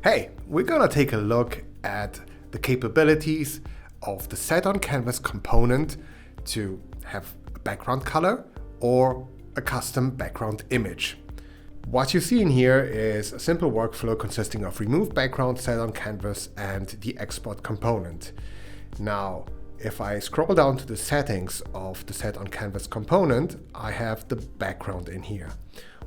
Hey, we're gonna take a look at the capabilities of the Set on Canvas component to have a background color or a custom background image. What you see in here is a simple workflow consisting of remove background, set on canvas, and the export component. Now, if I scroll down to the settings of the set on canvas component, I have the background in here.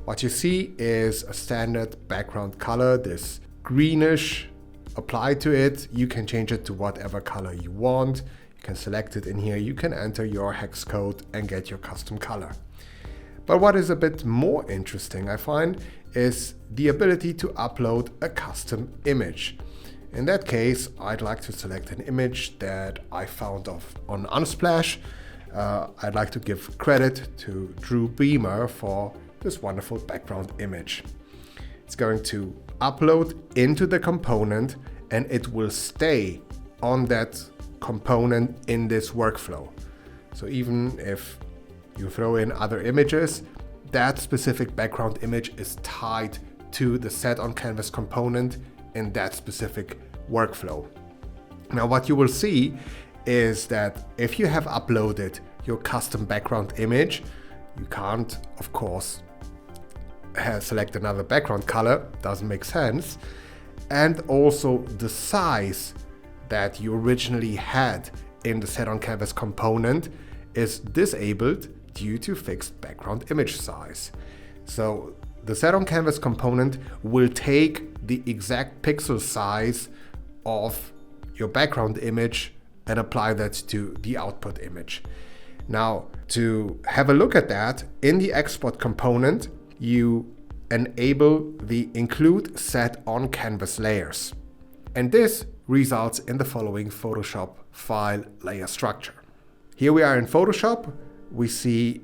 What you see is a standard background color, this greenish applied to it. You can change it to whatever color you want. You can select it in here. You can enter your hex code and get your custom color. But what is a bit more interesting, I find, is the ability to upload a custom image. In that case, I'd like to select an image that I found on Unsplash. I'd like to give credit to Drew Beamer for this wonderful background image. It's going to upload into the component and it will stay on that component in this workflow. So even if you throw in other images, that specific background image is tied to the set on canvas component in that specific workflow. Now what you will see is that if you have uploaded your custom background image, you can't, of course, select another background color, doesn't make sense. And also the size that you originally had in the set on canvas component is disabled due to fixed background image size. So the set on canvas component will take the exact pixel size of your background image and apply that to the output image. Now, to have a look at that, in the export component, you enable the include set on canvas layers. And this results in the following Photoshop file layer structure. Here we are in Photoshop. We see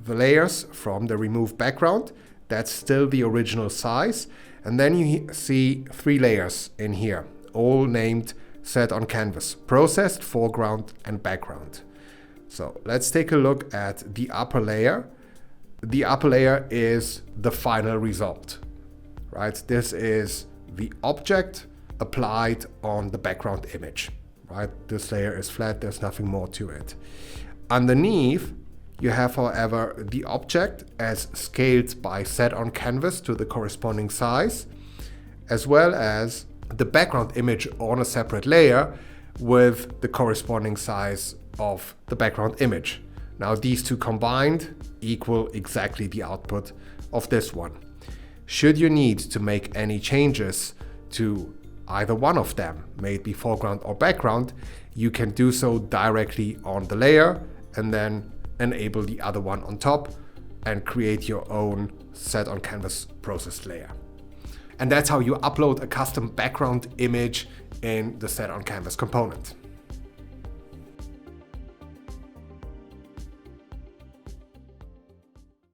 the layers from the remove background. That's still the original size. And then you see 3 layers in here, all named set on canvas: processed, foreground, and background. So let's take a look at the upper layer. The upper layer is the final result, right? This is the object applied on the background image, right? This layer is flat, there's nothing more to it. Underneath, you have, however, the object as scaled by set on canvas to the corresponding size, as well as the background image on a separate layer with the corresponding size of the background image. Now these two combined equal exactly the output of this one. Should you need to make any changes to either one of them, may it be foreground or background, you can do so directly on the layer and then enable the other one on top and create your own set on canvas processed layer. And that's how you upload a custom background image in the set on canvas component.